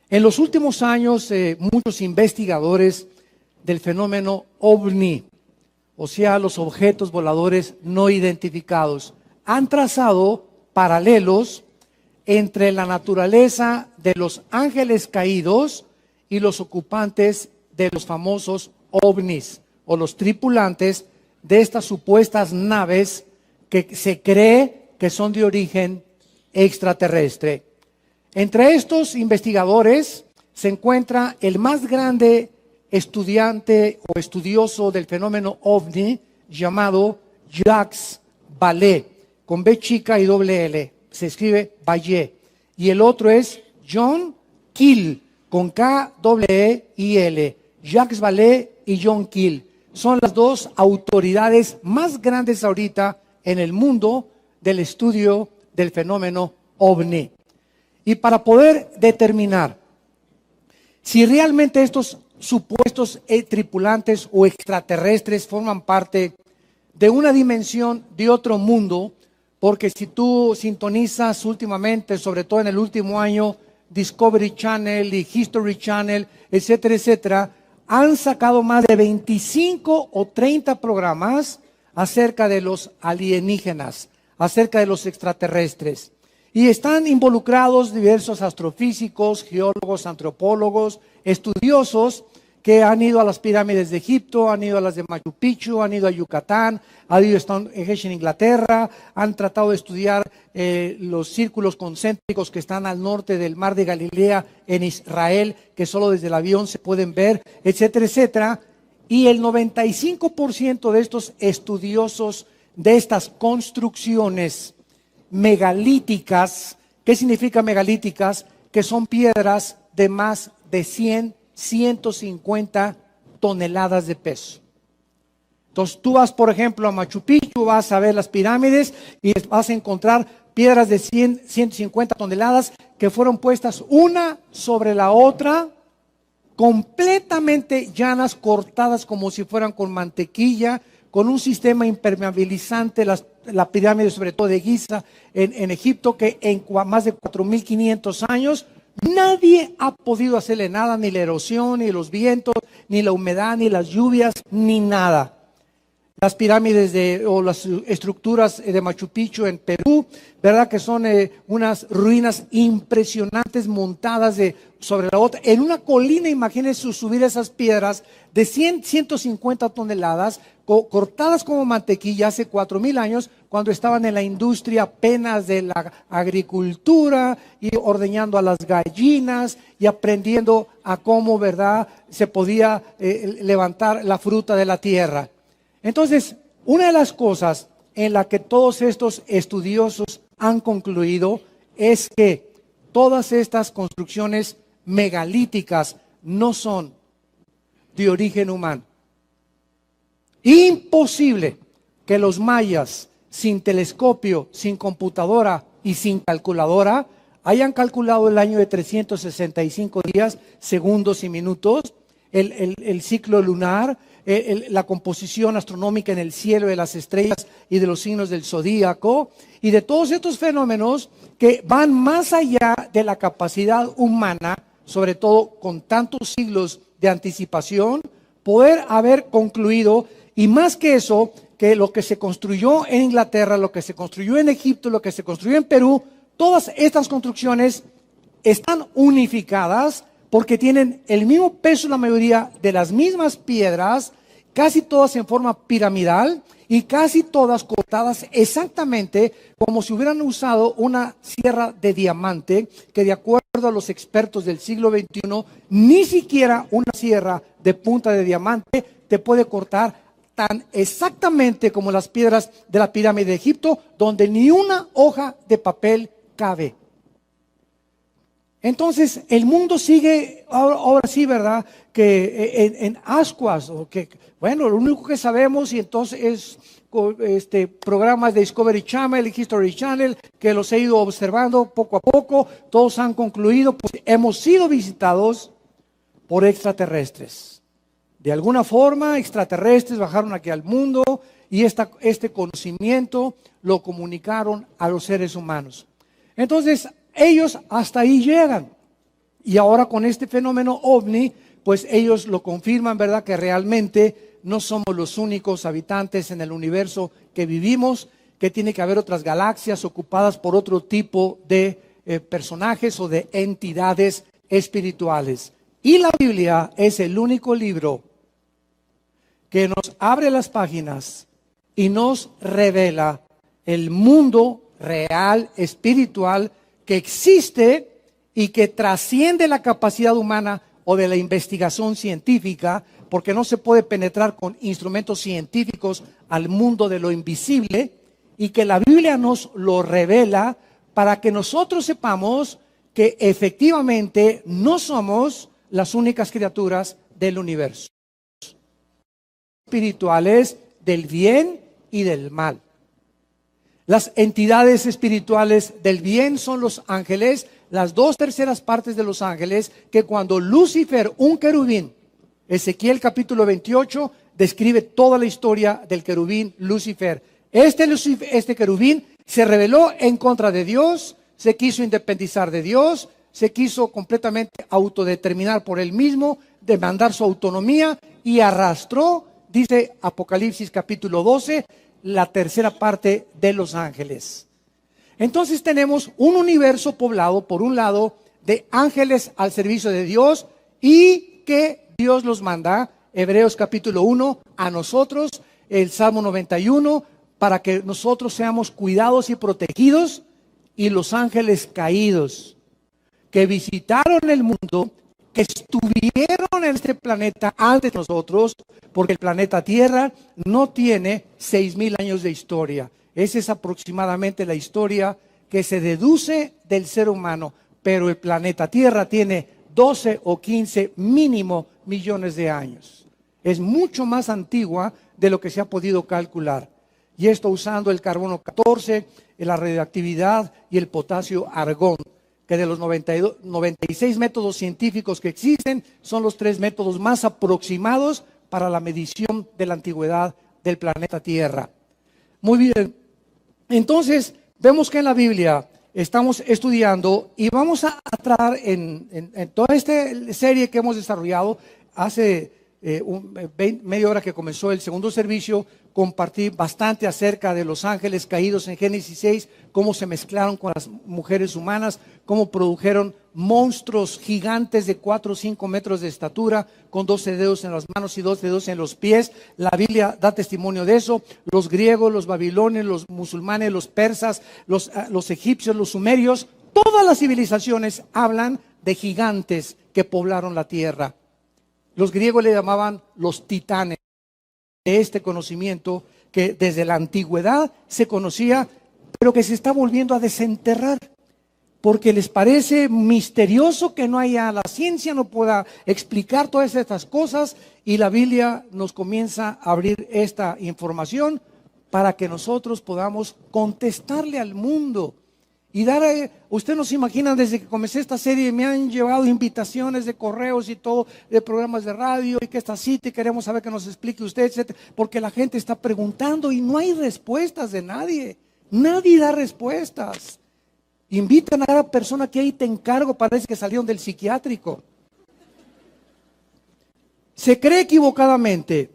En los últimos años, muchos investigadores del fenómeno OVNI, o sea, los objetos voladores no identificados, han trazado paralelos entre la naturaleza de los ángeles caídos y los ocupantes de los famosos OVNIs, o los tripulantes de estas supuestas naves que se cree que son de origen extraterrestre. Entre estos investigadores se encuentra el más grande estudiante o estudioso del fenómeno OVNI llamado Jacques Vallée, con B chica y doble L, se escribe Vallée. Y el otro es John Keel, con K, doble E y L. Jacques Vallée y John Keel son las dos autoridades más grandes ahorita en el mundo del estudio del fenómeno OVNI. Y para poder determinar si realmente estos supuestos tripulantes o extraterrestres forman parte de una dimensión de otro mundo, porque si tú sintonizas últimamente, sobre todo en el último año, Discovery Channel y History Channel, etcétera, etcétera, han sacado más de 25 o 30 programas acerca de los alienígenas, acerca de los extraterrestres. Y están involucrados diversos astrofísicos, geólogos, antropólogos, estudiosos que han ido a las pirámides de Egipto, han ido a las de Machu Picchu, han ido a Yucatán, han ido a Stonehenge en Inglaterra, han tratado de estudiar los círculos concéntricos que están al norte del mar de Galilea en Israel, que solo desde el avión se pueden ver, etcétera, etcétera. Y el 95% de estos estudiosos de estas construcciones megalíticas, ¿qué significa megalíticas? Que son piedras de más de 150 toneladas de peso. Entonces tú vas, por ejemplo, a Machu Picchu, vas a ver las pirámides y vas a encontrar piedras de 150 toneladas que fueron puestas una sobre la otra, completamente llanas, cortadas como si fueran con mantequilla, con un sistema impermeabilizante, la pirámide sobre todo de Giza en Egipto, que en más de 4.500 años nadie ha podido hacerle nada, ni la erosión, ni los vientos, ni la humedad, ni las lluvias, ni nada. Las pirámides o las estructuras de Machu Picchu en Perú, ¿verdad? Que son unas ruinas impresionantes montadas sobre la otra. En una colina, imagínense subir esas piedras de 150 toneladas, cortadas como mantequilla hace 4.000 años, cuando estaban en la industria apenas de la agricultura y ordeñando a las gallinas y aprendiendo a cómo, ¿verdad?, se podía levantar la fruta de la tierra. Entonces, una de las cosas en la que todos estos estudiosos han concluido es que todas estas construcciones megalíticas no son de origen humano. Imposible que los mayas, sin telescopio, sin computadora y sin calculadora, hayan calculado el año de 365 días, segundos y minutos, el ciclo lunar, la composición astronómica en el cielo de las estrellas y de los signos del zodíaco, y de todos estos fenómenos que van más allá de la capacidad humana, sobre todo con tantos siglos de anticipación, poder haber concluido, y más que eso, que lo que se construyó en Inglaterra, lo que se construyó en Egipto, lo que se construyó en Perú, todas estas construcciones están unificadas porque tienen el mismo peso, la mayoría de las mismas piedras, casi todas en forma piramidal y casi todas cortadas exactamente como si hubieran usado una sierra de diamante, que de acuerdo a los expertos del siglo XXI, ni siquiera una sierra de punta de diamante te puede cortar tan exactamente como las piedras de la pirámide de Egipto, donde ni una hoja de papel cabe. Entonces, el mundo sigue, ahora sí, ¿verdad?, que en ascuas, o que, bueno, lo único que sabemos, y entonces es programas de Discovery Channel y History Channel, que los he ido observando poco a poco, todos han concluido, pues hemos sido visitados por extraterrestres. De alguna forma, extraterrestres bajaron aquí al mundo y este conocimiento lo comunicaron a los seres humanos. Entonces, ellos hasta ahí llegan. Y ahora con este fenómeno ovni, pues ellos lo confirman, ¿verdad? Que realmente no somos los únicos habitantes en el universo que vivimos, que tiene que haber otras galaxias ocupadas por otro tipo de personajes o de entidades espirituales. Y la Biblia es el único libro que nos abre las páginas y nos revela el mundo real, espiritual, que existe y que trasciende la capacidad humana o de la investigación científica, porque no se puede penetrar con instrumentos científicos al mundo de lo invisible, y que la Biblia nos lo revela para que nosotros sepamos que efectivamente no somos las únicas criaturas del universo. Espirituales del bien y del mal. Las entidades espirituales del bien son los ángeles, las 2/3 partes de los ángeles, que cuando Lucifer, un querubín, Ezequiel capítulo 28, describe toda la historia del querubín Lucifer. Este querubín se rebeló en contra de Dios, se quiso independizar de Dios, se quiso completamente autodeterminar por él mismo, demandar su autonomía y arrastró, dice Apocalipsis capítulo 12, la 3/3 parte de los ángeles. Entonces tenemos un universo poblado, por un lado, de ángeles al servicio de Dios y que Dios los manda, Hebreos capítulo 1, a nosotros, el Salmo 91, para que nosotros seamos cuidados y protegidos, y los ángeles caídos que visitaron el mundo, que estuvieron en este planeta antes de nosotros, porque el planeta Tierra no tiene 6,000 años de historia. Esa es aproximadamente la historia que se deduce del ser humano, pero el planeta Tierra tiene 12 o 15 mínimo millones de años. Es mucho más antigua de lo que se ha podido calcular. Y esto usando el carbono 14, la radioactividad y el potasio argón, que de los 96 métodos científicos que existen, son los 3 métodos más aproximados para la medición de la antigüedad del planeta Tierra. Muy bien, entonces vemos que en la Biblia estamos estudiando y vamos a tratar en toda esta serie que hemos desarrollado hace media hora que comenzó el segundo servicio, compartí bastante acerca de los ángeles caídos en Génesis 6, cómo se mezclaron con las mujeres humanas, cómo produjeron monstruos gigantes de 4 o 5 metros de estatura, con 12 dedos en las manos y 12 dedos en los pies. La Biblia da testimonio de eso. Los griegos, los babilonios, los musulmanes, los persas, los egipcios, los sumerios, todas las civilizaciones hablan de gigantes que poblaron la tierra. Los griegos le llamaban los titanes. Este conocimiento que desde la antigüedad se conocía, pero que se está volviendo a desenterrar, porque les parece misterioso que no haya, la ciencia no pueda explicar todas estas cosas, y la Biblia nos comienza a abrir esta información para que nosotros podamos contestarle al mundo. Y usted no se imagina, desde que comencé esta serie me han llevado invitaciones de correos y todo, de programas de radio, y que esta cita y queremos saber que nos explique usted, etcétera, porque la gente está preguntando y no hay respuestas de nadie. Nadie da respuestas. Invitan a cada persona que ahí te encargo, parece que salieron del psiquiátrico. Se cree equivocadamente,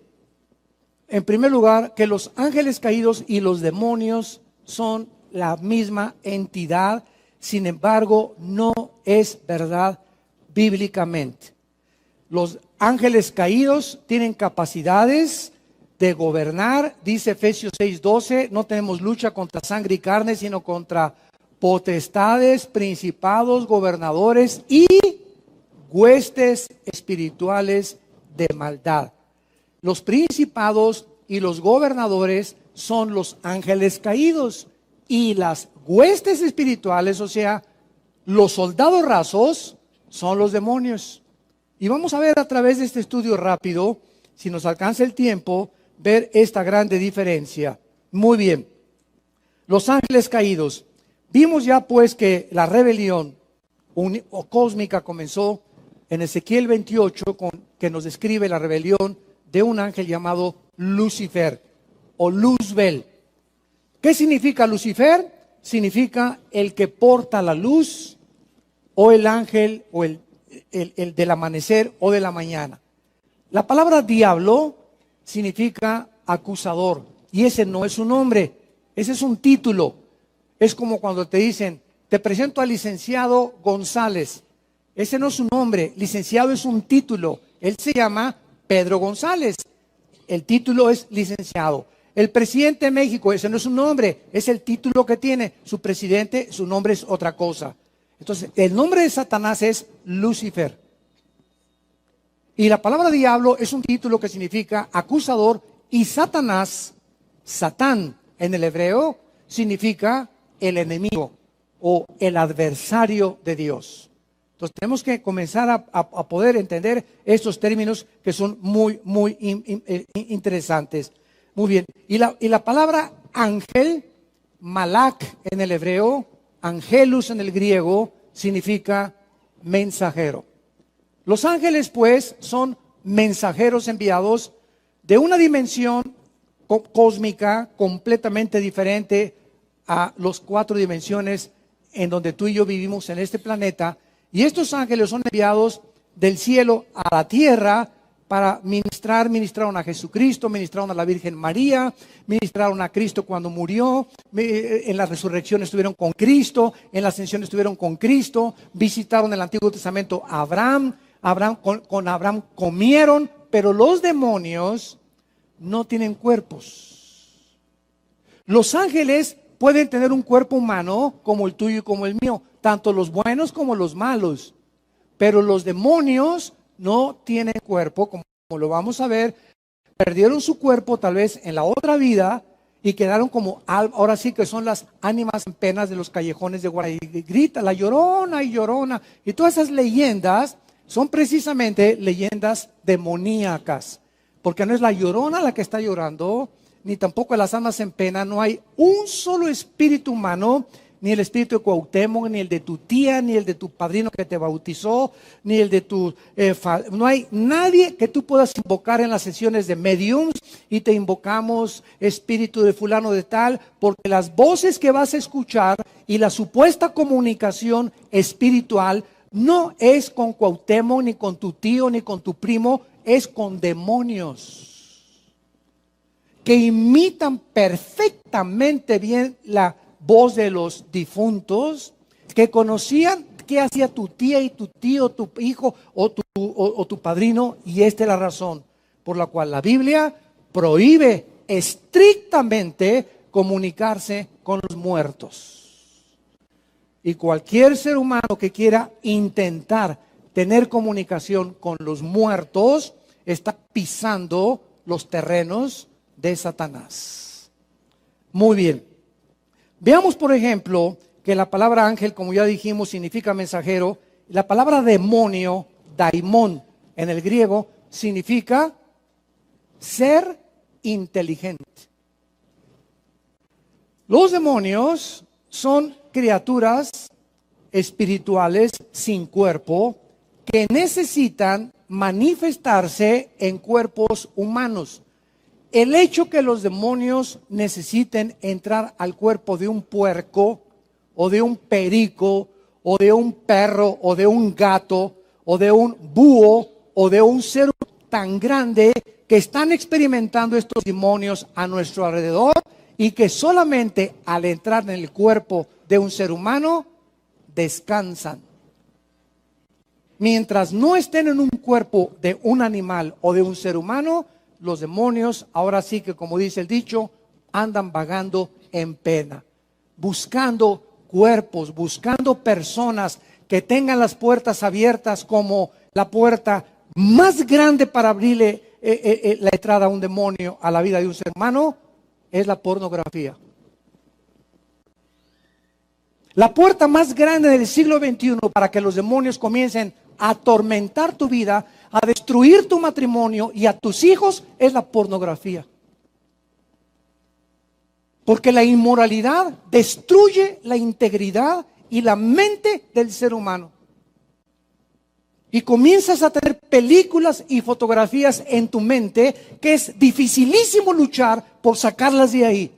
en primer lugar, que los ángeles caídos y los demonios son la misma entidad. Sin embargo, no es verdad bíblicamente. Los ángeles caídos tienen capacidades de gobernar, dice Efesios 6:12, no tenemos lucha contra sangre y carne, sino contra potestades, principados, gobernadores y huestes espirituales de maldad. Los principados y los gobernadores son los ángeles caídos, y las huestes espirituales, o sea, los soldados rasos, son los demonios. Y vamos a ver a través de este estudio rápido, si nos alcanza el tiempo, ver esta grande diferencia. Muy bien, los ángeles caídos. Vimos ya pues que la rebelión cósmica comenzó en Ezequiel 28, que nos describe la rebelión de un ángel llamado Lucifer o Luzbel. ¿Qué significa Lucifer? Significa el que porta la luz, o el ángel, o el el del amanecer o de la mañana. La palabra diablo significa acusador, y ese no es un nombre, ese es un título. Es como cuando te dicen, te presento al licenciado González. Ese no es un nombre, licenciado es un título. Él se llama Pedro González. El título es licenciado. El presidente de México, ese no es un nombre, es el título que tiene. Su presidente, su nombre es otra cosa. Entonces, el nombre de Satanás es Lucifer. Y la palabra diablo es un título que significa acusador, y Satanás, Satán en el hebreo, significa el enemigo o el adversario de Dios. Entonces tenemos que comenzar a poder entender estos términos que son muy interesantes. Muy bien. Y la palabra ángel, malak en el hebreo, angelus en el griego, significa mensajero. Los ángeles, pues, son mensajeros enviados de una dimensión cósmica completamente diferente a las 4 dimensiones en donde tú y yo vivimos en este planeta. Y estos ángeles son enviados del cielo a la tierra para ministraron a Jesucristo, ministraron a la Virgen María, ministraron a Cristo cuando murió, en la resurrección estuvieron con Cristo, en la ascensión estuvieron con Cristo, visitaron el Antiguo Testamento a Abraham, con Abraham comieron, pero los demonios no tienen cuerpos. Los ángeles pueden tener un cuerpo humano como el tuyo y como el mío, tanto los buenos como los malos, pero los demonios no tienen cuerpo, como lo vamos a ver. Perdieron su cuerpo tal vez en la otra vida y quedaron como, ahora sí que son las ánimas en penas de los callejones de Guaraí. Grita la llorona y llorona, y todas esas leyendas son precisamente leyendas demoníacas, porque no es la llorona la que está llorando, ni tampoco las almas en pena. No hay un solo espíritu humano, ni el espíritu de Cuauhtémoc, ni el de tu tía, ni el de tu padrino que te bautizó, ni el de tu... no hay nadie que tú puedas invocar en las sesiones de mediums y te invocamos espíritu de fulano de tal, porque las voces que vas a escuchar y la supuesta comunicación espiritual no es con Cuauhtémoc, ni con tu tío, ni con tu primo, es con demonios que imitan perfectamente bien la voz de los difuntos, que conocían qué hacía tu tía y tu tío, tu hijo o tu padrino, y esta es la razón por la cual la Biblia prohíbe estrictamente comunicarse con los muertos. Y cualquier ser humano que quiera intentar tener comunicación con los muertos está pisando los terrenos de Satanás. Muy bien. Veamos, por ejemplo, que la palabra ángel, como ya dijimos, significa mensajero. La palabra demonio, daimon, en el griego, significa ser inteligente. Los demonios son criaturas espirituales sin cuerpo que necesitan manifestarse en cuerpos humanos. El hecho que los demonios necesiten entrar al cuerpo de un puerco o de un perico o de un perro o de un gato o de un búho o de un ser tan grande que están experimentando estos demonios a nuestro alrededor, y que solamente al entrar en el cuerpo de un ser humano descansan. Mientras no estén en un cuerpo de un animal o de un ser humano, los demonios, ahora sí que, como dice el dicho, andan vagando en pena, buscando cuerpos, buscando personas que tengan las puertas abiertas, como la puerta más grande para abrirle la entrada a un demonio a la vida de un ser humano es la pornografía. La puerta más grande del siglo XXI para que los demonios comiencen a atormentar tu vida, a destruir tu matrimonio y a tus hijos, es la pornografía. Porque la inmoralidad destruye la integridad y la mente del ser humano. Y comienzas a tener películas y fotografías en tu mente que es dificilísimo luchar por sacarlas de ahí.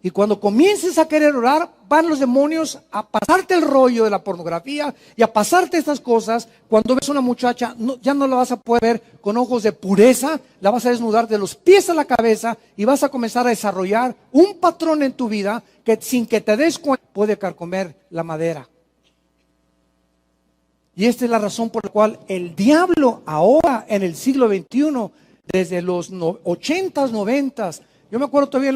Y cuando comiences a querer orar, van los demonios a pasarte el rollo de la pornografía y a pasarte estas cosas. Cuando ves a una muchacha, ya no la vas a poder ver con ojos de pureza, la vas a desnudar de los pies a la cabeza y vas a comenzar a desarrollar un patrón en tu vida que sin que te des cuenta puede carcomer la madera. Y esta es la razón por la cual el diablo ahora en el siglo XXI, desde los 80s, 90s, yo me acuerdo todavía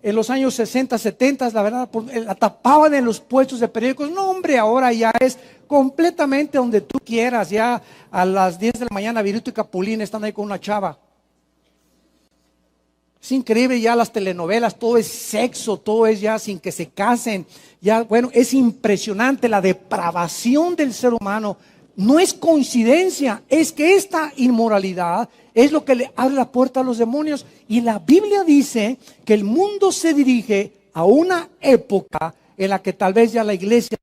en los años 60, 70, la verdad, la tapaban en los puestos de periódicos. No, hombre, ahora ya es completamente donde tú quieras. Ya a las 10 de la mañana, Viruto y Capulín están ahí con una chava. Es increíble ya las telenovelas, todo es sexo, todo es ya sin que se casen. Ya, bueno, es impresionante la depravación del ser humano. No es coincidencia, es que esta inmoralidad es lo que le abre la puerta a los demonios. Y la Biblia dice que el mundo se dirige a una época en la que tal vez ya la iglesia,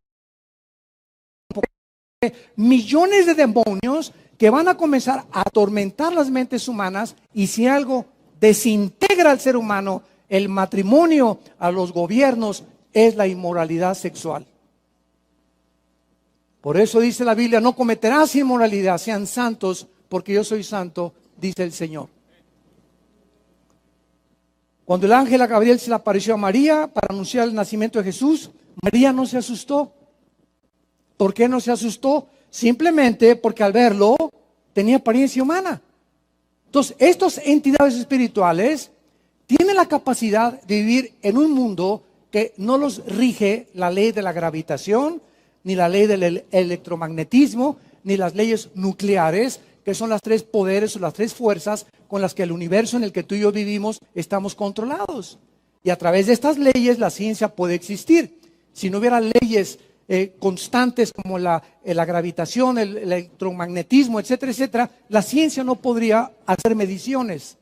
millones de demonios que van a comenzar a atormentar las mentes humanas, y si algo desintegra al ser humano, el matrimonio, a los gobiernos, es la inmoralidad sexual. Por eso dice la Biblia, no cometerás inmoralidad, sean santos, porque yo soy santo, dice el Señor. Cuando el ángel Gabriel se le apareció a María para anunciar el nacimiento de Jesús, María no se asustó. ¿Por qué no se asustó? Simplemente porque al verlo tenía apariencia humana. Entonces, estas entidades espirituales tienen la capacidad de vivir en un mundo que no los rige la ley de la gravitación, ni la ley del electromagnetismo, ni las leyes nucleares, que son las tres poderes o las tres fuerzas con las que el universo en el que tú y yo vivimos estamos controlados. Y a través de estas leyes la ciencia puede existir. Si no hubiera leyes constantes como la gravitación, el electromagnetismo, etcétera, etcétera, la ciencia no podría hacer mediciones.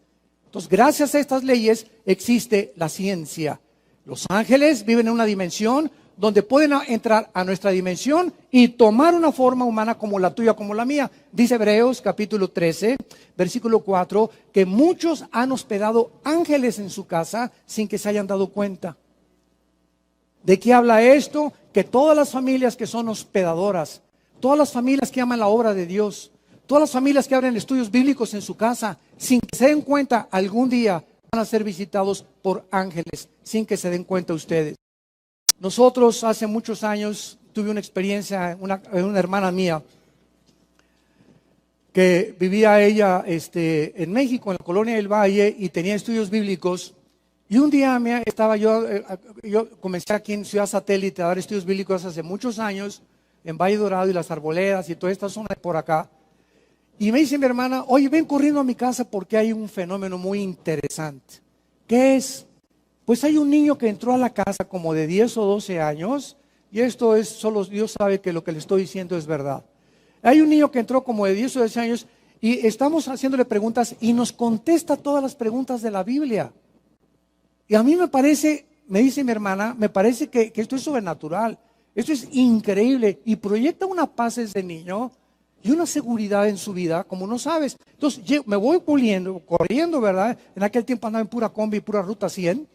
Entonces, gracias a estas leyes existe la ciencia. Los ángeles viven en una dimensión donde pueden entrar a nuestra dimensión y tomar una forma humana como la tuya, como la mía. Dice Hebreos capítulo 13, versículo 4, que muchos han hospedado ángeles en su casa sin que se hayan dado cuenta. ¿De qué habla esto? Que todas las familias que son hospedadoras, todas las familias que aman la obra de Dios, todas las familias que abren estudios bíblicos en su casa, sin que se den cuenta, algún día van a ser visitados por ángeles, sin que se den cuenta ustedes. Nosotros hace muchos años tuve una experiencia, una hermana mía, que vivía ella en México, en la colonia del Valle, y tenía estudios bíblicos. Y un día yo comencé aquí en Ciudad Satélite a dar estudios bíblicos hace muchos años, en Valle Dorado y Las Arboledas y toda esta zona de por acá. Y me dice mi hermana, oye, ven corriendo a mi casa porque hay un fenómeno muy interesante. ¿Qué es? Pues hay un niño que entró a la casa como de 10 o 12 años, y esto es, solo Dios sabe que lo que le estoy diciendo es verdad. Hay un niño que entró como de 10 o 12 años y estamos haciéndole preguntas y nos contesta todas las preguntas de la Biblia. Y a mí me parece, me dice mi hermana, me parece que esto es sobrenatural, esto es increíble y proyecta una paz ese niño y una seguridad en su vida como no sabes. Entonces me voy corriendo, ¿verdad? En aquel tiempo andaba en pura combi, pura ruta 100.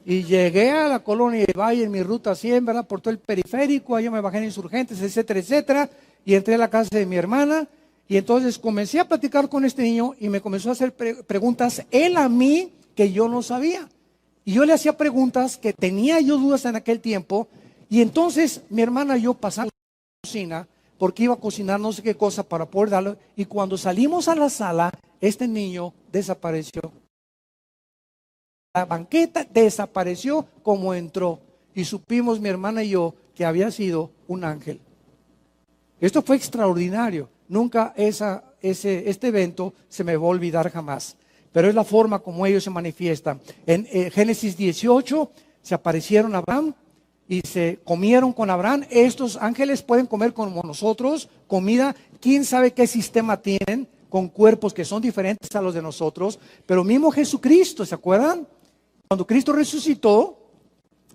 Y llegué a la colonia del Valle en mi ruta 100, ¿verdad? Por todo el periférico, ahí me bajé en Insurgentes, etcétera, etcétera. Y entré a la casa de mi hermana. Y entonces comencé a platicar con este niño y me comenzó a hacer preguntas él a mí que yo no sabía. Y yo le hacía preguntas que tenía yo dudas en aquel tiempo. Y entonces mi hermana y yo pasamos a la cocina porque iba a cocinar no sé qué cosa para poder darlo. Y cuando salimos a la sala, este niño desapareció. La banqueta desapareció como entró y supimos mi hermana y yo que había sido un ángel. Esto fue extraordinario. Nunca este evento se me va a olvidar jamás. Pero es la forma como ellos se manifiestan. En Génesis 18 se aparecieron a Abraham y se comieron con Abraham. Estos ángeles pueden comer como nosotros, comida. ¿Quién sabe qué sistema tienen? Con cuerpos que son diferentes a los de nosotros. Pero mismo Jesucristo, ¿se acuerdan? Cuando Cristo resucitó,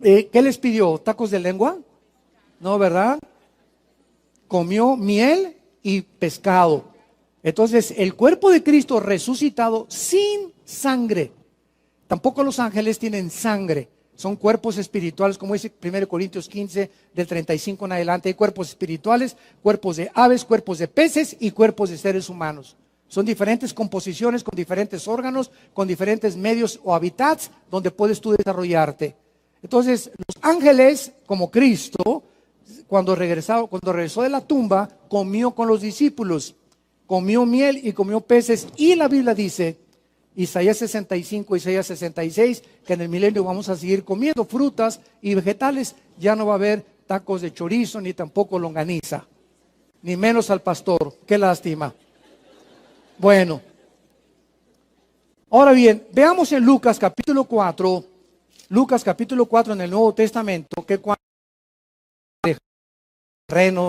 ¿qué les pidió? ¿Tacos de lengua? No, ¿verdad? Comió miel y pescado. Entonces, el cuerpo de Cristo resucitado sin sangre. Tampoco los ángeles tienen sangre. Son cuerpos espirituales, como dice 1 Corintios 15, del 35 en adelante. Hay cuerpos espirituales, cuerpos de aves, cuerpos de peces y cuerpos de seres humanos. Son diferentes composiciones con diferentes órganos, con diferentes medios o hábitats donde puedes tú desarrollarte. Entonces, los ángeles, como Cristo, cuando regresó de la tumba, comió con los discípulos, comió miel y comió peces. Y la Biblia dice, Isaías 65, Isaías 66, que en el milenio vamos a seguir comiendo frutas y vegetales. Ya no va a haber tacos de chorizo, ni tampoco longaniza, ni menos al pastor. Qué lástima. Bueno, ahora bien, veamos en Lucas capítulo 4 en el Nuevo Testamento, que cuando terreno,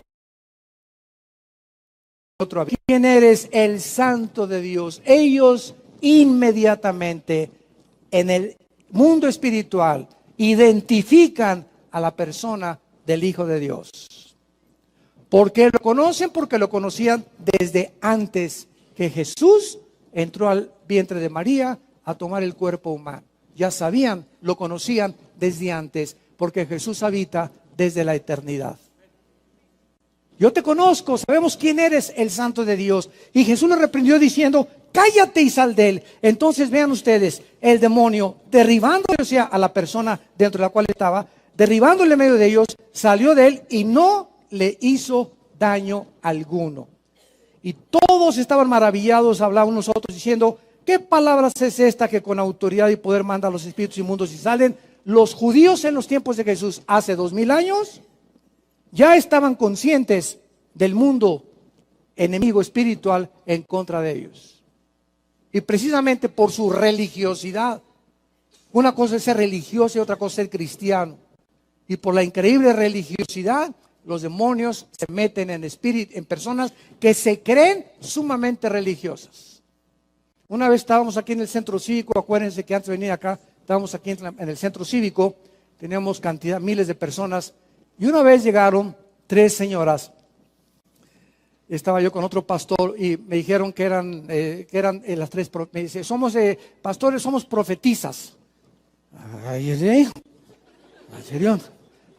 ¿quién eres? El Santo de Dios. Ellos inmediatamente en el mundo espiritual identifican a la persona del Hijo de Dios. ¿Por qué lo conocen? Porque lo conocían desde antes que Jesús entró al vientre de María a tomar el cuerpo humano. Ya sabían, lo conocían desde antes, porque Jesús habita desde la eternidad. Yo te conozco, sabemos quién eres, el Santo de Dios. Y Jesús le reprendió diciendo, cállate y sal de él. Entonces vean ustedes, el demonio derribándole, o sea, a la persona dentro de la cual estaba, derribándole en medio de ellos, salió de él y no le hizo daño alguno. Y todos estaban maravillados, hablaban nosotros diciendo, ¿qué palabras es esta que con autoridad y poder manda a los espíritus inmundos y salen? Los judíos en los tiempos de Jesús, hace 2000 años, ya estaban conscientes del mundo enemigo espiritual en contra de ellos. Y precisamente por su religiosidad. Una cosa es ser religioso y otra cosa es ser cristiano. Y por la increíble religiosidad, los demonios se meten en personas que se creen sumamente religiosas. Una vez estábamos aquí en el centro cívico, acuérdense que antes de venir acá, estábamos aquí en el centro cívico, teníamos miles de personas. Y una vez llegaron 3 señoras. Estaba yo con otro pastor y me dijeron que eran las 3. Me dice, somos pastores, somos profetizas. Ay, ¿en serio?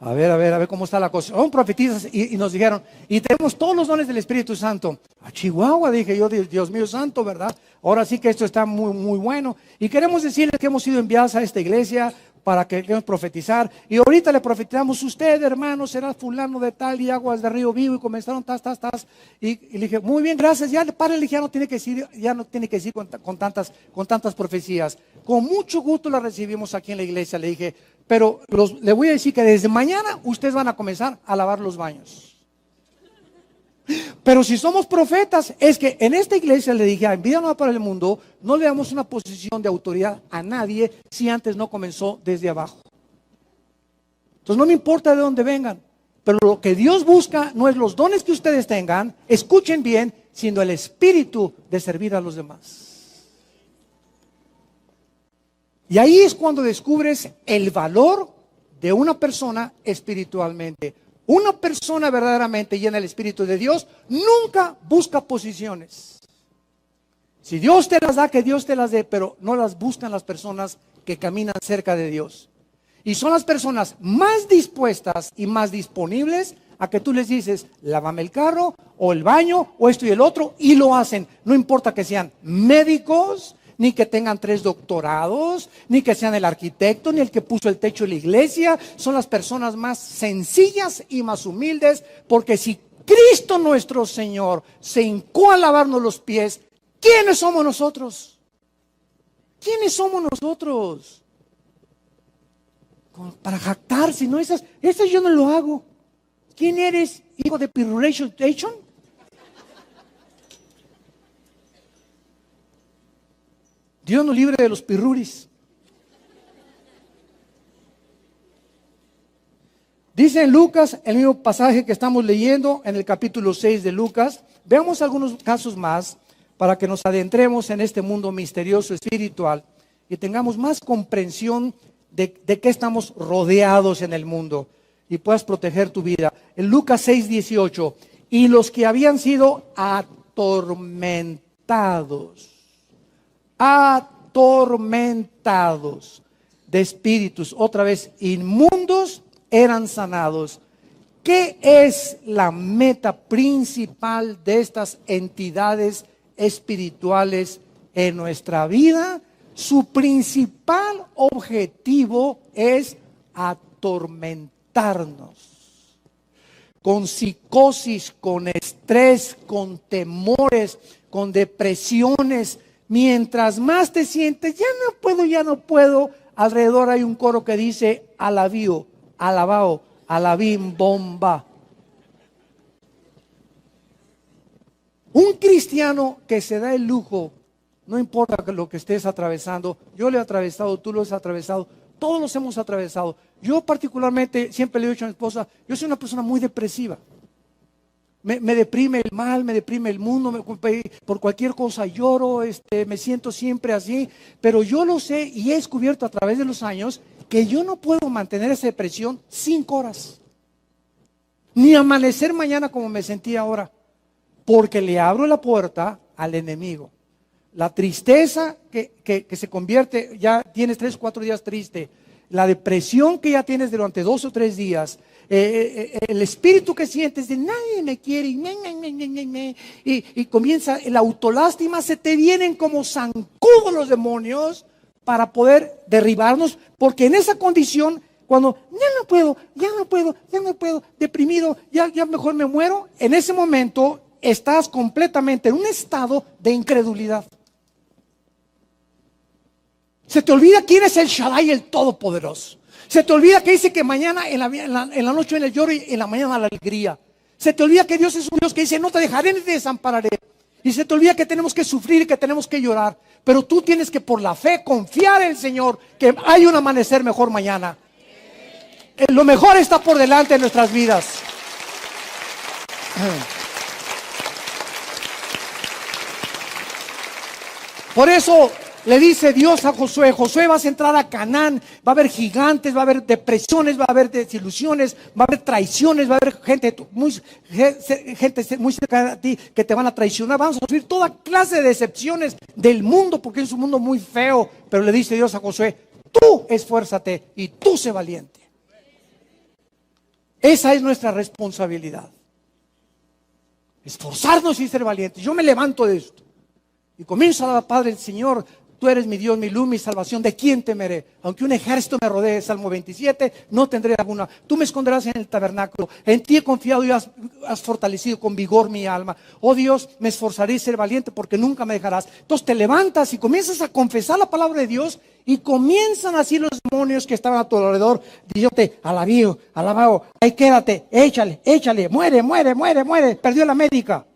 A ver cómo está la cosa. Son profetizas y nos dijeron, y tenemos todos los dones del Espíritu Santo. A Chihuahua, dije yo, Dios mío santo, ¿verdad? Ahora sí que esto está muy, muy bueno. Y queremos decirles que hemos sido enviados a esta iglesia para que queremos profetizar. Y ahorita le profetizamos, usted, hermano, será fulano de tal y aguas de río vivo. Y comenzaron, y le dije, muy bien, gracias. Ya, párale, ya no tiene que decir con tantas profecías. Con mucho gusto la recibimos aquí en la iglesia. Le dije, pero le voy a decir que desde mañana ustedes van a comenzar a lavar los baños. Pero si somos profetas, es que en esta iglesia, le dije, en Vida Nueva para el Mundo, no le damos una posición de autoridad a nadie si antes no comenzó desde abajo. Entonces no me importa de dónde vengan, pero lo que Dios busca no es los dones que ustedes tengan, escuchen bien, sino el espíritu de servir a los demás. Y ahí es cuando descubres el valor de una persona espiritualmente. Una persona verdaderamente llena del Espíritu de Dios nunca busca posiciones. Si Dios te las da, que Dios te las dé, pero no las buscan las personas que caminan cerca de Dios. Y son las personas más dispuestas y más disponibles a que tú les dices, lávame el carro o el baño o esto y el otro, y lo hacen. No importa que sean médicos, ni que tengan 3 doctorados, ni que sean el arquitecto, ni el que puso el techo de la iglesia. Son las personas más sencillas y más humildes, porque si Cristo nuestro Señor se hincó a lavarnos los pies, ¿quiénes somos nosotros? ¿Quiénes somos nosotros? Para jactarse, ¿no? Esas yo no lo hago. ¿Quién eres? ¿Hijo de Pirulation Station? Dios nos libre de los pirruris. Dice en Lucas, el mismo pasaje que estamos leyendo en el capítulo 6 de Lucas. Veamos algunos casos más para que nos adentremos en este mundo misterioso espiritual y tengamos más comprensión de qué estamos rodeados en el mundo y puedas proteger tu vida. En Lucas 6:18, y los que habían sido atormentados, de espíritus, otra vez, inmundos, eran sanados. ¿Qué es la meta principal de estas entidades espirituales en nuestra vida? Su principal objetivo es atormentarnos. Con psicosis, con estrés, con temores, con depresiones. Mientras más te sientes, ya no puedo. Alrededor hay un coro que dice, alabío, alabao, alabim, bomba. Un cristiano que se da el lujo, no importa lo que estés atravesando, yo lo he atravesado, tú lo has atravesado, todos los hemos atravesado. Yo particularmente, siempre le he dicho a mi esposa, yo soy una persona muy depresiva. Me deprime el mal, me deprime el mundo, por cualquier cosa lloro, me siento siempre así. Pero yo lo sé y he descubierto a través de los años que yo no puedo mantener esa depresión 5 horas. Ni amanecer mañana como me sentí ahora. Porque le abro la puerta al enemigo. La tristeza que se convierte, ya tienes 3 o 4 días triste. La depresión que ya tienes durante 2 o 3 días. El espíritu que sientes de nadie me quiere y comienza la autolástima, se te vienen como zancudos los demonios para poder derribarnos, porque en esa condición, cuando ya no puedo, deprimido, ya mejor me muero, en ese momento estás completamente en un estado de incredulidad. Se te olvida quién es el Shaddai, el Todopoderoso. Se te olvida que dice que mañana en la noche viene el lloro y en la mañana la alegría. Se te olvida que Dios es un Dios que dice no te dejaré ni te desampararé. Y se te olvida que tenemos que sufrir y que tenemos que llorar. Pero tú tienes que por la fe confiar en el Señor que hay un amanecer mejor mañana. Lo mejor está por delante de nuestras vidas. Por eso le dice Dios a Josué, Josué vas a entrar a Canaán, va a haber gigantes, va a haber depresiones, va a haber desilusiones, va a haber traiciones, va a haber gente muy cercana a ti que te van a traicionar, vamos a sufrir toda clase de decepciones del mundo porque es un mundo muy feo, pero le dice Dios a Josué, tú esfuérzate y tú sé valiente. Esa es nuestra responsabilidad, esforzarnos y ser valientes. Yo me levanto de esto y comienzo a dar, Padre, el Señor, tú eres mi Dios, mi luz, mi salvación, ¿de quién temeré? Aunque un ejército me rodee, Salmo 27, no tendré alguna. Tú me esconderás en el tabernáculo, en ti he confiado y has fortalecido con vigor mi alma. Oh Dios, me esforzaré y ser valiente porque nunca me dejarás. Entonces te levantas y comienzas a confesar la palabra de Dios y comienzan así los demonios que estaban a tu alrededor, diciéndote, alabío, alabao, ahí quédate, échale, muere, perdió la médica.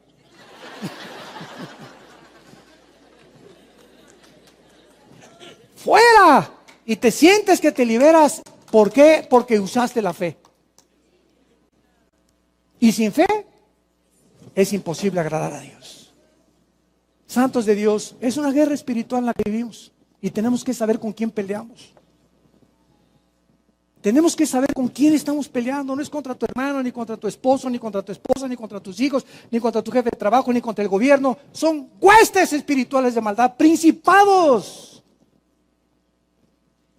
¡Fuera! Y te sientes que te liberas. ¿Por qué? Porque usaste la fe. Y sin fe es imposible agradar a Dios. Santos de Dios, es una guerra espiritual en la que vivimos. Y tenemos que saber con quién peleamos. Tenemos que saber con quién estamos peleando. No es contra tu hermano, ni contra tu esposo, ni contra tu esposa, ni contra tus hijos, ni contra tu jefe de trabajo, ni contra el gobierno. Son huestes espirituales de maldad, principados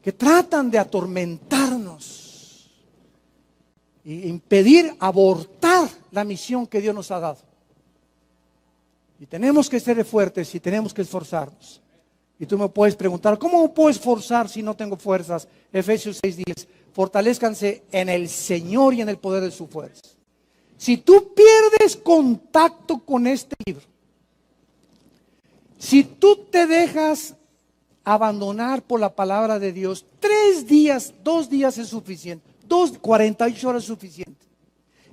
que tratan de atormentarnos e impedir abortar la misión que Dios nos ha dado. Y tenemos que ser fuertes y tenemos que esforzarnos. Y tú me puedes preguntar, ¿cómo me puedo esforzar si no tengo fuerzas? Efesios 6:10, fortalezcanse en el Señor y en el poder de su fuerza. Si tú pierdes contacto con este libro, si tú te dejas abandonar por la palabra de Dios, 3 días, 2 días es suficiente, 48 horas es suficiente.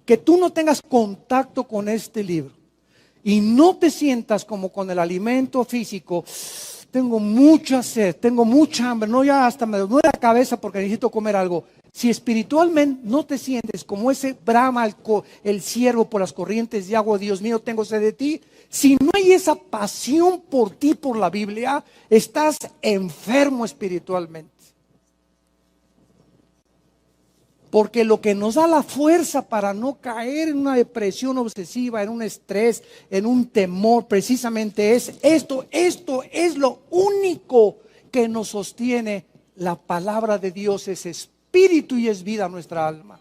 Que tú no tengas contacto con este libro y no te sientas como con el alimento físico. Tengo mucha sed, tengo mucha hambre, no, ya hasta me duele la cabeza porque necesito comer algo. Si espiritualmente no te sientes como ese brama el ciervo por las corrientes de agua, Dios mío, tengo sed de ti. Si no hay esa pasión por ti, por la Biblia, estás enfermo espiritualmente. Porque lo que nos da la fuerza para no caer en una depresión obsesiva, en un estrés, en un temor, precisamente es esto. Esto es lo único que nos sostiene la palabra de Dios es espíritu y es vida a nuestra alma.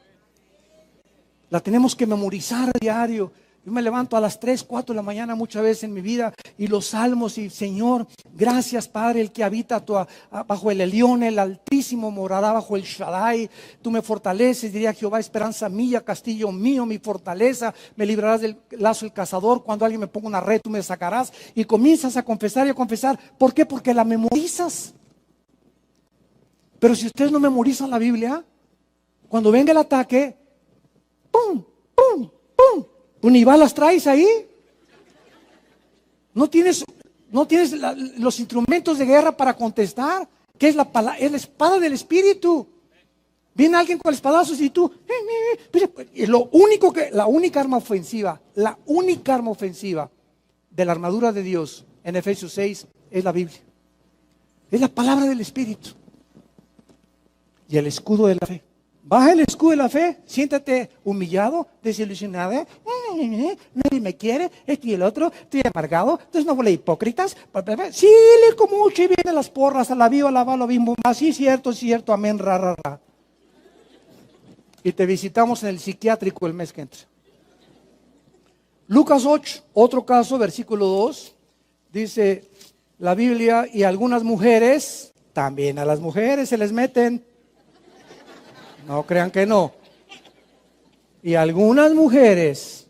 La tenemos que memorizar a diario. Yo me levanto a las 3, 4 de la mañana muchas veces en mi vida y los salmos y Señor, gracias Padre, el que habita bajo el Elión, el Altísimo morará bajo el Shaddai. Tú me fortaleces, diría Jehová, esperanza mía, castillo mío, mi fortaleza. Me librarás del lazo del cazador. Cuando alguien me ponga una red, tú me sacarás. Y comienzas a confesar y a confesar. ¿Por qué? Porque la memorizas. Pero si ustedes no memorizan la Biblia, cuando venga el ataque, ¡pum! ¡Pum! ¡Pum! Ni balas traes ahí. No tienes los instrumentos de guerra para contestar. ¿Qué es es la espada del Espíritu? Viene alguien con espadazos y tú. La única arma ofensiva de la armadura de Dios en Efesios 6 es la Biblia. Es la palabra del Espíritu. Y el escudo de la fe. Baja el escudo de la fe, siéntate humillado, desilusionado, nadie me quiere, esto y el otro, estoy amargado, entonces no huele hipócritas. Sí, le como mucho y vienen las porras, a la viva, la va, lo bim, bum, sí, cierto, amén, ra. Y te visitamos en el psiquiátrico el mes que entra. Lucas 8, otro caso, versículo 2, dice la Biblia, y algunas mujeres, también a las mujeres se les meten. No crean que no. Y algunas mujeres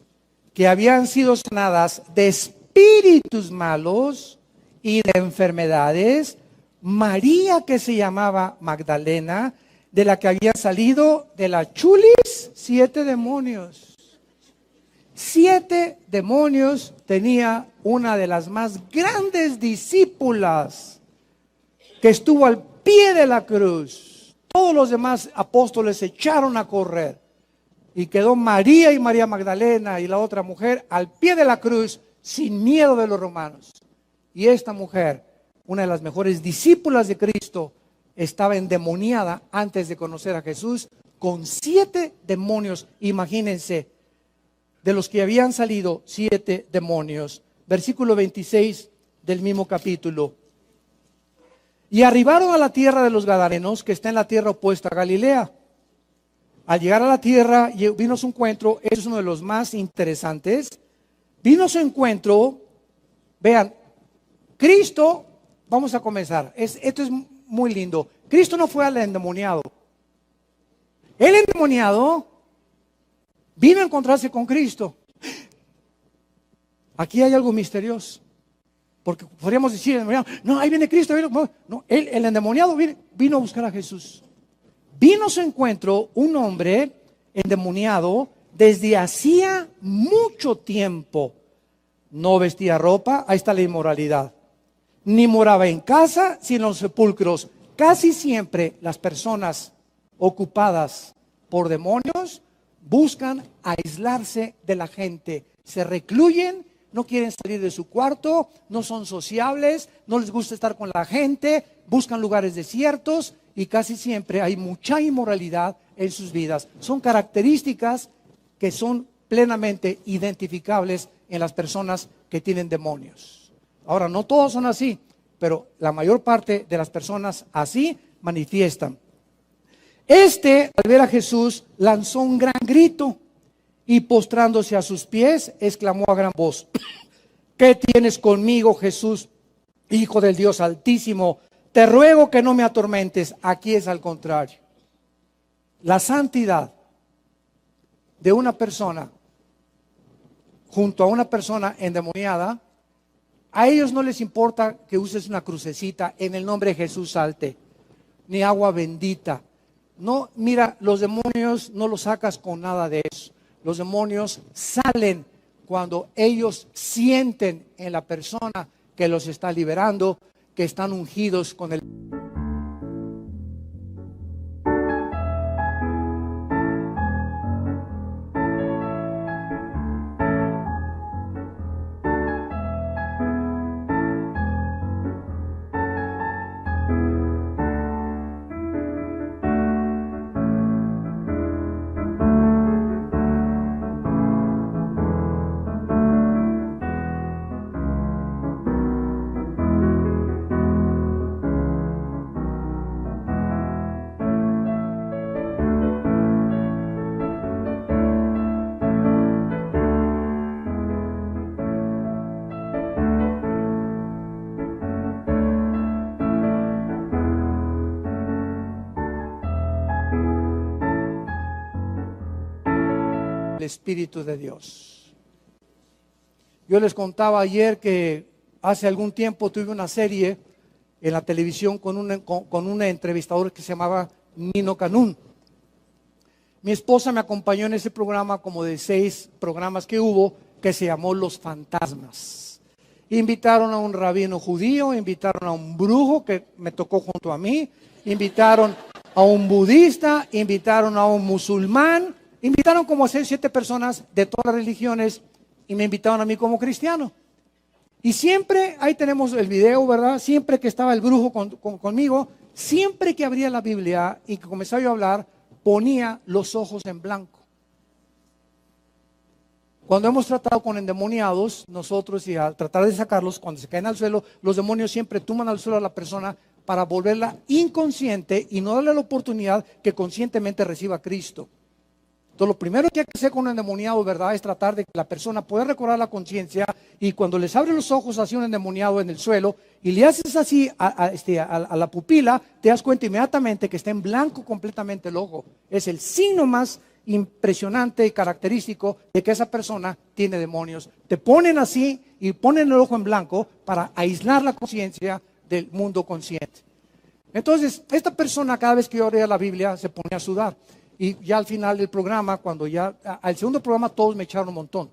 que habían sido sanadas de espíritus malos y de enfermedades, María, que se llamaba Magdalena, de la que habían salido de la chulis 7 demonios. 7 demonios tenía una de las más grandes discípulas que estuvo al pie de la cruz. Todos los demás apóstoles se echaron a correr y quedó María y María Magdalena y la otra mujer al pie de la cruz sin miedo de los romanos. Y esta mujer, una de las mejores discípulas de Cristo, estaba endemoniada antes de conocer a Jesús con 7 demonios. Imagínense, de los que habían salido 7 demonios. Versículo 26 del mismo capítulo. Y arribaron a la tierra de los Gadarenos, que está en la tierra opuesta a Galilea. Al llegar a la tierra, vino su encuentro, eso es uno de los más interesantes. Vino su encuentro, vean, Cristo, vamos a comenzar, esto es muy lindo. Cristo no fue al endemoniado. El endemoniado vino a encontrarse con Cristo. Aquí hay algo misterioso. Porque podríamos decir, no, ahí viene Cristo. No, el endemoniado vino a buscar a Jesús. Vino a su encuentro un hombre endemoniado desde hacía mucho tiempo. No vestía ropa, ahí está la inmoralidad. Ni moraba en casa, sino en los sepulcros. Casi siempre las personas ocupadas por demonios buscan aislarse de la gente. Se recluyen. No quieren salir de su cuarto, no son sociables, no les gusta estar con la gente, buscan lugares desiertos y casi siempre hay mucha inmoralidad en sus vidas. Son características que son plenamente identificables en las personas que tienen demonios. Ahora, no todos son así, pero la mayor parte de las personas así manifiestan. Al ver a Jesús, lanzó un gran grito. Y postrándose a sus pies, exclamó a gran voz: ¿qué tienes conmigo, Jesús, Hijo del Dios Altísimo? Te ruego que no me atormentes. Aquí es al contrario. La santidad de una persona junto a una persona endemoniada, a ellos no les importa que uses una crucecita, en el nombre de Jesús salte, ni agua bendita. No, mira, los demonios no los sacas con nada de eso. Los demonios salen cuando ellos sienten en la persona que los está liberando, que están ungidos con el... Espíritu de Dios. Yo les contaba ayer que hace algún tiempo tuve una serie en la televisión con un entrevistador que se llamaba Nino Canún. Mi esposa me acompañó en ese programa, como de 6 programas que hubo, que se llamó Los Fantasmas. Invitaron a un rabino judío, invitaron a un brujo que me tocó junto a mí, invitaron a un budista, invitaron a un musulmán, invitaron como 6 o 7 personas de todas las religiones y me invitaron a mí como cristiano. Y siempre, ahí tenemos el video, ¿verdad? Siempre que estaba el brujo conmigo, siempre que abría la Biblia y que comenzaba yo a hablar, ponía los ojos en blanco. Cuando hemos tratado con endemoniados, nosotros, y al tratar de sacarlos, cuando se caen al suelo, los demonios siempre tumban al suelo a la persona para volverla inconsciente y no darle la oportunidad que conscientemente reciba a Cristo. Entonces, lo primero que hay que hacer con un endemoniado, ¿verdad?, es tratar de que la persona pueda recobrar la conciencia, y cuando les abre los ojos hacia un endemoniado en el suelo y le haces así a la pupila, te das cuenta inmediatamente que está en blanco completamente el ojo. Es el signo más impresionante y característico de que esa persona tiene demonios. Te ponen así y ponen el ojo en blanco para aislar la conciencia del mundo consciente. Entonces, esta persona, cada vez que yo leía la Biblia, se ponía a sudar. Y ya al final del programa, al segundo programa, todos me echaron un montón.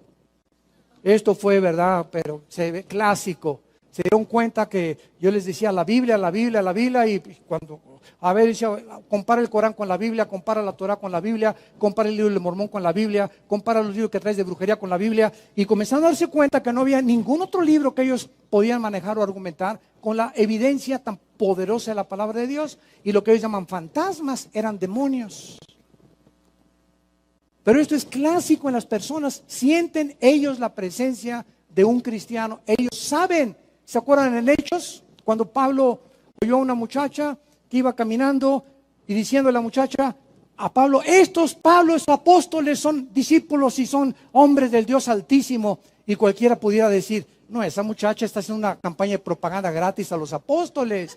Esto fue verdad, pero se ve clásico. Se dieron cuenta que yo les decía la Biblia, y cuando, decía, compara el Corán con la Biblia, compara la Torah con la Biblia, compara el libro del Mormón con la Biblia, compara los libros que traes de brujería con la Biblia, y comenzaron a darse cuenta que no había ningún otro libro que ellos podían manejar o argumentar con la evidencia tan poderosa de la palabra de Dios, y lo que ellos llaman fantasmas eran demonios. Pero esto es clásico en las personas, sienten ellos la presencia de un cristiano, ellos saben. ¿Se acuerdan en Hechos? Cuando Pablo oyó a una muchacha que iba caminando y diciendo a la muchacha, a Pablo, estos apóstoles son discípulos y son hombres del Dios Altísimo. Y cualquiera pudiera decir, no, esa muchacha está haciendo una campaña de propaganda gratis a los apóstoles,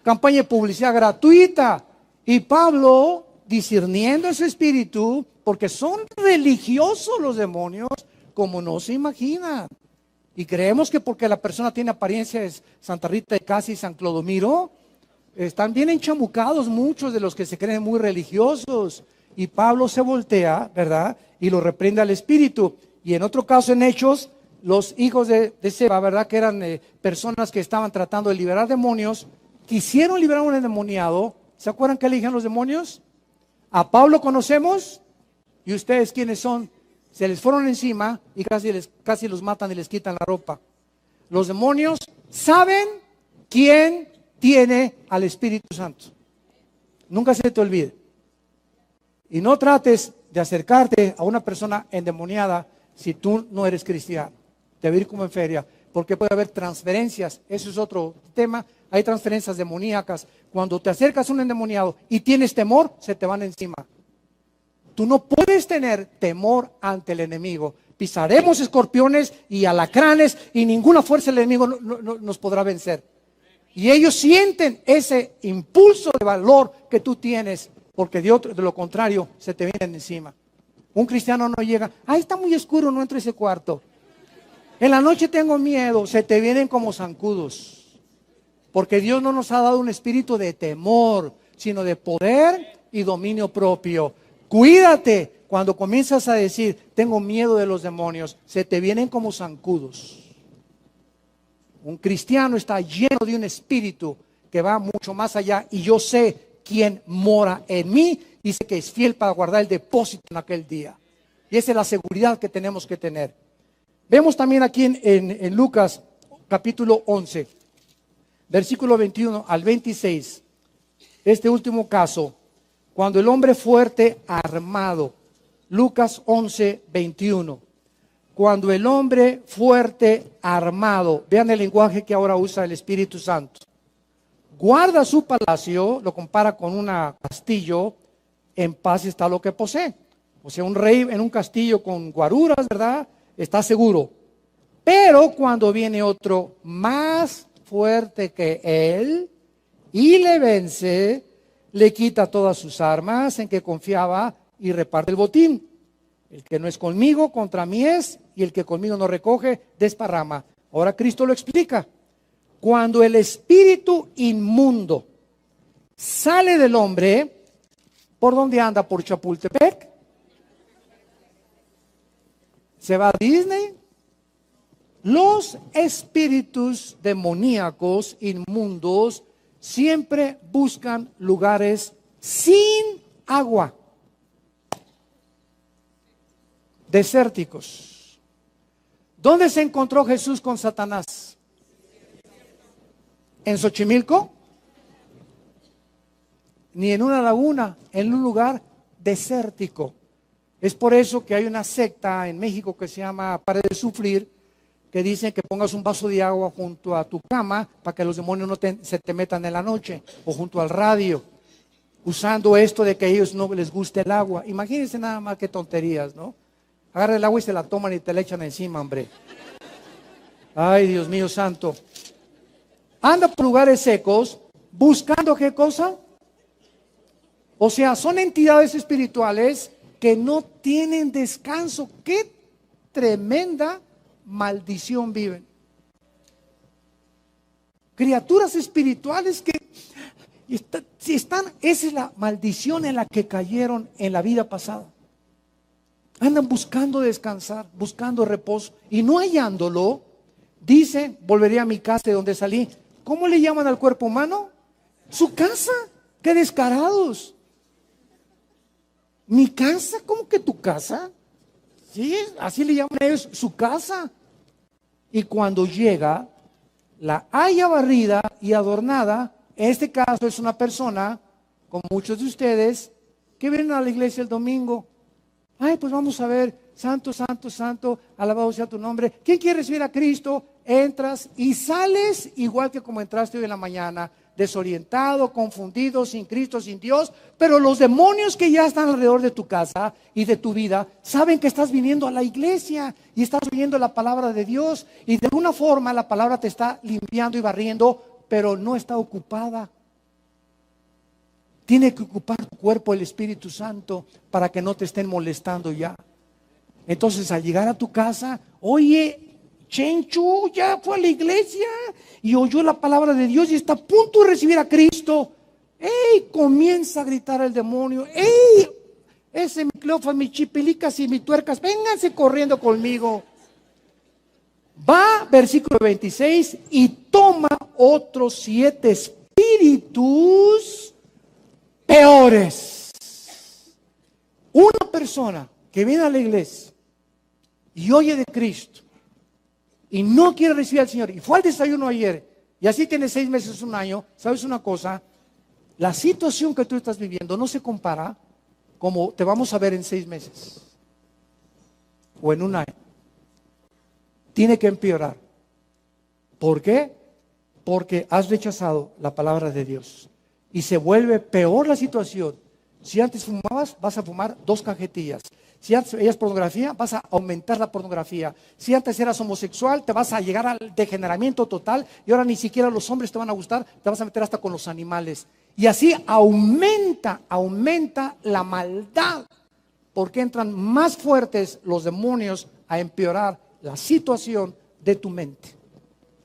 campaña de publicidad gratuita. Y Pablo, discerniendo ese espíritu, porque son religiosos los demonios como no se imaginan. Y creemos que porque la persona tiene apariencia de Santa Rita de Casi y San Clodomiro, están bien enchamucados muchos de los que se creen muy religiosos. Y Pablo se voltea, ¿verdad?, y lo reprende al espíritu. Y en otro caso, en Hechos, los hijos de Seba, ¿verdad?, que eran personas que estaban tratando de liberar demonios, quisieron liberar a un endemoniado. ¿Se acuerdan qué le dijeron los demonios? A Pablo conocemos, y ustedes quiénes son. Se les fueron encima y casi los matan y les quitan la ropa. Los demonios saben quién tiene al Espíritu Santo. Nunca se te olvide. Y no trates de acercarte a una persona endemoniada si tú no eres cristiano. Te va a ir como en feria, porque puede haber transferencias. Eso es otro tema. Hay transferencias demoníacas. Cuando te acercas a un endemoniado y tienes temor, se te van encima. Tú no puedes tener temor ante el enemigo. Pisaremos escorpiones y alacranes y ninguna fuerza del enemigo nos podrá vencer. Y ellos sienten ese impulso de valor que tú tienes, porque de lo contrario se te vienen encima. Un cristiano no llega, está muy oscuro, no entro a ese cuarto. En la noche tengo miedo, se te vienen como zancudos. Porque Dios no nos ha dado un espíritu de temor, sino de poder y dominio propio. Cuídate cuando comienzas a decir, tengo miedo de los demonios, se te vienen como zancudos. Un cristiano está lleno de un espíritu que va mucho más allá, y yo sé quién mora en mí y sé que es fiel para guardar el depósito en aquel día. Y esa es la seguridad que tenemos que tener. Vemos también aquí en Lucas capítulo 11, versículo 21 al 26, este último caso. Cuando el hombre fuerte armado, Lucas 11, 21. Cuando el hombre fuerte armado, vean el lenguaje que ahora usa el Espíritu Santo, guarda su palacio, lo compara con un castillo, en paz está lo que posee. O sea, un rey en un castillo con guaruras, ¿verdad?, está seguro. Pero cuando viene otro más fuerte que él y le vence, le quita todas sus armas en que confiaba y reparte el botín. El que no es conmigo, contra mí es, y el que conmigo no recoge, desparrama. Ahora Cristo lo explica. Cuando el espíritu inmundo sale del hombre, ¿por dónde anda? ¿Por Chapultepec? ¿Se va a Disney? Los espíritus demoníacos inmundos siempre buscan lugares sin agua, desérticos. ¿Dónde se encontró Jesús con Satanás? ¿En Xochimilco? Ni en una laguna, en un lugar desértico. Es por eso que hay una secta en México que se llama Pare de Sufrir, que dicen que pongas un vaso de agua junto a tu cama para que los demonios no se te metan en la noche, o junto al radio, usando esto de que a ellos no les guste el agua. Imagínense nada más qué tonterías, ¿no? Agarra el agua y se la toman y te la echan encima, hombre. Ay, Dios mío santo. Anda por lugares secos, buscando ¿qué cosa? O sea, son entidades espirituales que no tienen descanso. ¡Qué tremenda maldición viven! Criaturas espirituales que esa es la maldición en la que cayeron en la vida pasada. Andan buscando descansar, buscando reposo, y no hallándolo, dicen: volveré a mi casa de donde salí. ¿Cómo le llaman al cuerpo humano? Su casa. ¡Qué descarados! ¿Mi casa? ¿Cómo que tu casa? Sí, así le llaman a ellos, su casa. Y cuando llega, la halla barrida y adornada. En este caso es una persona, como muchos de ustedes, que vienen a la iglesia el domingo. Ay, pues vamos a ver, santo, santo, santo, alabado sea tu nombre. ¿Quién quiere recibir a Cristo? Entras y sales igual que como entraste hoy en la mañana, desorientado, confundido, sin Cristo, sin Dios. Pero los demonios que ya están alrededor de tu casa y de tu vida saben que estás viniendo a la iglesia y estás oyendo la palabra de Dios, y de alguna forma la palabra te está limpiando y barriendo, pero no está ocupada. Tiene que ocupar tu cuerpo el Espíritu Santo para que no te estén molestando ya. Entonces, al llegar a tu casa, oye, Chencho ya fue a la iglesia y oyó la palabra de Dios y está a punto de recibir a Cristo. ¡Ey! Comienza a gritar el demonio. ¡Ey! Ese mi Cleofas, mi chipilicas y mi tuercas, vénganse corriendo conmigo. Va, versículo 26, y toma otros 7 espíritus peores. Una persona que viene a la iglesia y oye de Cristo y no quiere recibir al Señor, y fue al desayuno ayer, y así tiene 6 meses, un año. ¿Sabes una cosa? La situación que tú estás viviendo no se compara como te vamos a ver en 6 meses o en un año. Tiene que empeorar. ¿Por qué? Porque has rechazado la palabra de Dios y se vuelve peor la situación. Si antes fumabas, vas a fumar 2 cajetillas. Si antes veías pornografía, vas a aumentar la pornografía. Si antes eras homosexual, te vas a llegar al degeneramiento total, y ahora ni siquiera los hombres te van a gustar, te vas a meter hasta con los animales. Y así aumenta la maldad, porque entran más fuertes los demonios a empeorar la situación de tu mente,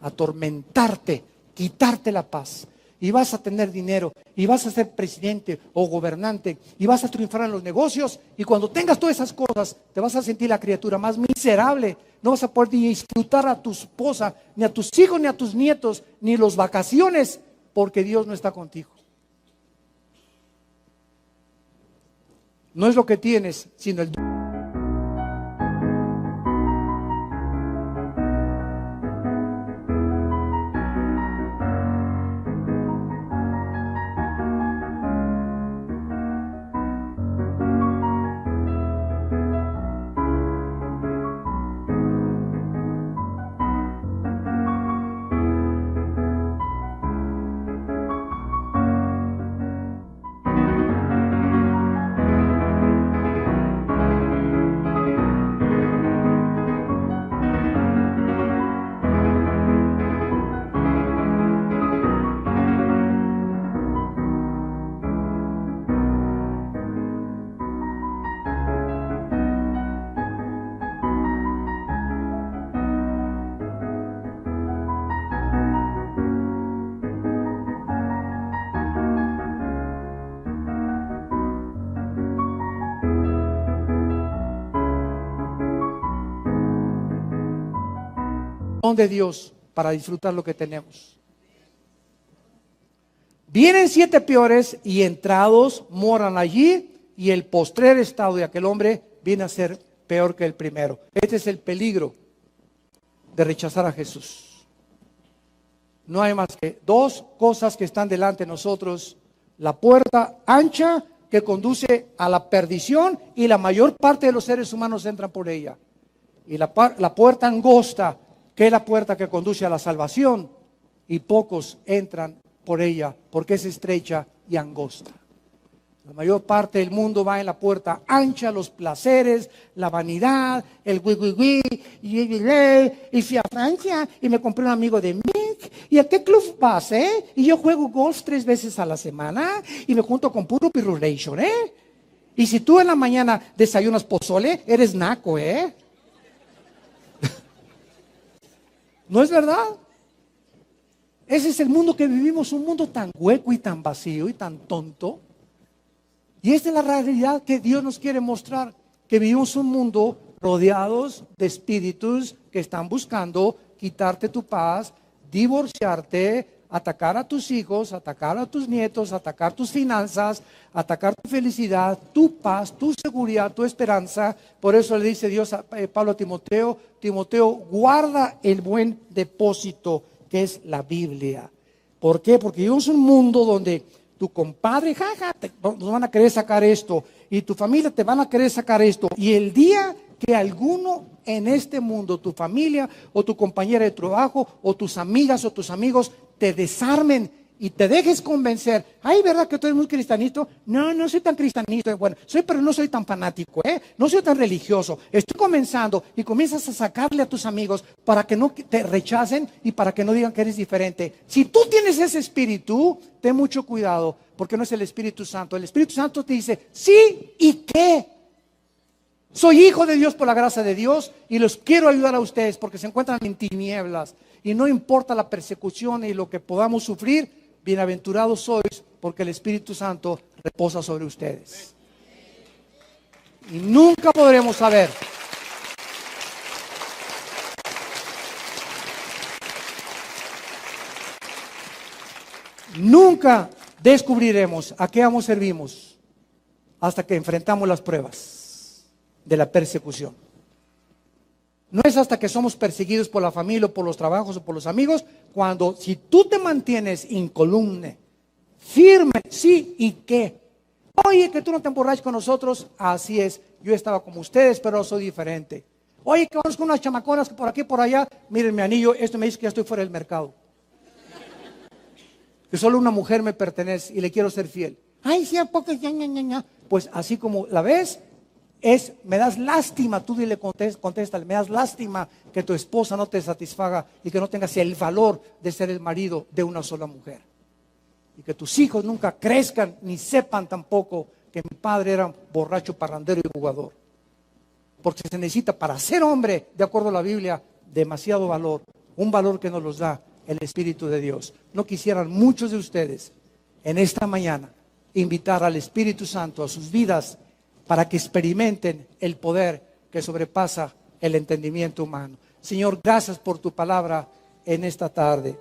atormentarte, quitarte la paz. Y vas a tener dinero, y vas a ser presidente o gobernante, y vas a triunfar en los negocios, y cuando tengas todas esas cosas, te vas a sentir la criatura más miserable. No vas a poder ni disfrutar a tu esposa, ni a tus hijos, ni a tus nietos, ni las vacaciones, porque Dios no está contigo. No es lo que tienes, sino el don de Dios para disfrutar lo que tenemos. Vienen 7 peores y entrados moran allí, y el postrer estado de aquel hombre viene a ser peor que el primero. Este es el peligro de rechazar a Jesús. No hay más que 2 cosas que están delante de nosotros: la puerta ancha que conduce a la perdición, y la mayor parte de los seres humanos entran por ella, y la puerta angosta, que es la puerta que conduce a la salvación, y pocos entran por ella porque es estrecha y angosta. La mayor parte del mundo va en la puerta ancha: los placeres, la vanidad, el y fui a Francia y me compré un amigo de Mick. ¿Y a qué club vas, Y yo juego golf 3 veces a la semana y me junto con puro pirulation, Y si tú en la mañana desayunas pozole, eres naco, ¿No es verdad? Ese es el mundo que vivimos, un mundo tan hueco y tan vacío y tan tonto. Y esta es la realidad que Dios nos quiere mostrar, que vivimos un mundo rodeados de espíritus que están buscando quitarte tu paz, divorciarte, atacar a tus hijos, atacar a tus nietos, atacar tus finanzas, atacar tu felicidad, tu paz, tu seguridad, tu esperanza. Por eso le dice Dios a Pablo a Timoteo: Timoteo, guarda el buen depósito que es la Biblia. ¿Por qué? Porque vivimos un mundo donde tu compadre, nos van a querer sacar esto, y tu familia te van a querer sacar esto, y el día que alguno en este mundo, tu familia o tu compañera de trabajo o tus amigas o tus amigos, te desarmen y te dejes convencer: ay, ¿verdad que tú eres muy cristianito? No, no soy tan cristianito. Bueno, pero no soy tan fanático, no soy tan religioso. Estoy comenzando, y comienzas a sacarle a tus amigos para que no te rechacen y para que no digan que eres diferente. Si tú tienes ese espíritu, ten mucho cuidado, porque no es el Espíritu Santo. El Espíritu Santo te dice: sí, ¿y qué? Soy hijo de Dios por la gracia de Dios, y los quiero ayudar a ustedes porque se encuentran en tinieblas, y no importa la persecución y lo que podamos sufrir, bienaventurados sois porque el Espíritu Santo reposa sobre ustedes. Y nunca podremos saber nunca descubriremos a qué amos servimos hasta que enfrentamos las pruebas de la persecución. No es hasta que somos perseguidos por la familia o por los trabajos o por los amigos, cuando, si tú te mantienes incolume, firme, sí, ¿y qué? Oye, que tú no te emborraches con nosotros. Así es, yo estaba como ustedes, pero soy diferente. Oye, que vamos con unas chamaconas que por aquí, por allá. Miren mi anillo, esto me dice que ya estoy fuera del mercado, que solo una mujer me pertenece y le quiero ser fiel. Ay, sí, ¿a poco? Ya. Pues así como la ves, me das lástima. Tú dile, contéstale: me das lástima que tu esposa no te satisfaga y que no tengas el valor de ser el marido de una sola mujer, y que tus hijos nunca crezcan ni sepan tampoco que mi padre era borracho, parrandero y jugador, porque se necesita para ser hombre, de acuerdo a la Biblia, demasiado valor, un valor que nos los da el Espíritu de Dios. ¿No quisieran muchos de ustedes en esta mañana invitar al Espíritu Santo a sus vidas para que experimenten el poder que sobrepasa el entendimiento humano? Señor, gracias por tu palabra en esta tarde.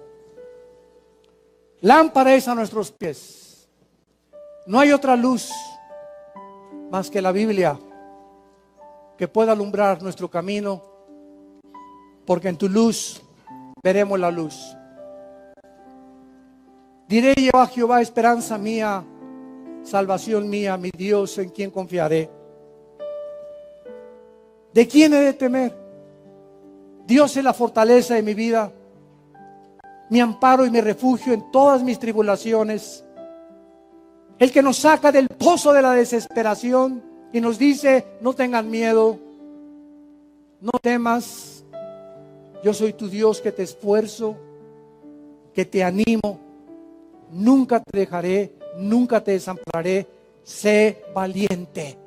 Lámpara es a nuestros pies. No hay otra luz más que la Biblia que pueda alumbrar nuestro camino, porque en tu luz veremos la luz. Diré yo a Jehová: esperanza mía, salvación mía, mi Dios, en quien confiaré. ¿De quién he de temer? Dios es la fortaleza de mi vida, mi amparo y mi refugio en todas mis tribulaciones. El que nos saca del pozo de la desesperación y nos dice: no tengan miedo, no temas, yo soy tu Dios que te esfuerzo, que te animo, nunca te dejaré, nunca te desampararé. Sé valiente,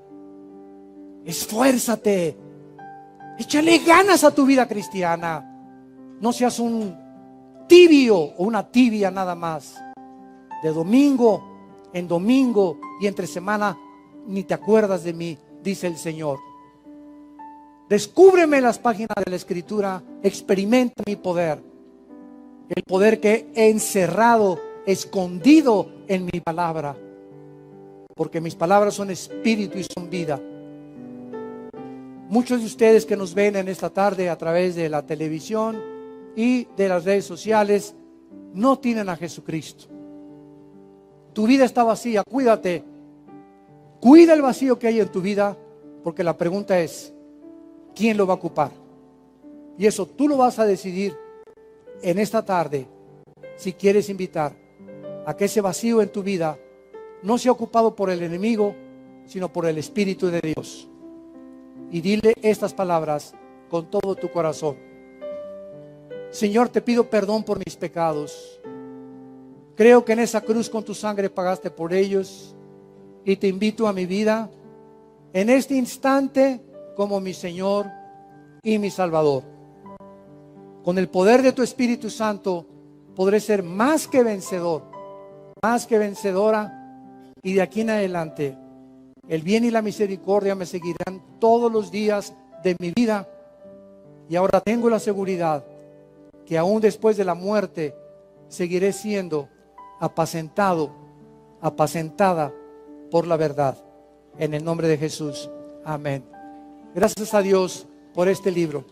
esfuérzate, échale ganas a tu vida cristiana. No seas un tibio o una tibia nada más. De domingo en domingo y entre semana ni te acuerdas de mí, dice el Señor. Descúbreme las páginas de la Escritura, experimenta mi poder, el poder que he encerrado, escondido en mi palabra, porque mis palabras son espíritu y son vida. Muchos de ustedes que nos ven en esta tarde a través de la televisión y de las redes sociales no tienen a Jesucristo. Tu vida está vacía, cuídate. Cuida el vacío que hay en tu vida, porque la pregunta es, ¿quién lo va a ocupar? Y eso tú lo vas a decidir en esta tarde, si quieres invitar a que ese vacío en tu vida no sea ocupado por el enemigo, sino por el Espíritu de Dios. Y dile estas palabras con todo tu corazón. Señor, te pido perdón por mis pecados. Creo que en esa cruz con tu sangre pagaste por ellos. Y te invito a mi vida en este instante como mi Señor y mi Salvador. Con el poder de tu Espíritu Santo podré ser más que vencedor, más que vencedora. Y de aquí en adelante el bien y la misericordia me seguirán todos los días de mi vida. Y ahora tengo la seguridad que aún después de la muerte seguiré siendo apacentado, apacentada por la verdad. En el nombre de Jesús. Amén. Gracias a Dios por este libro.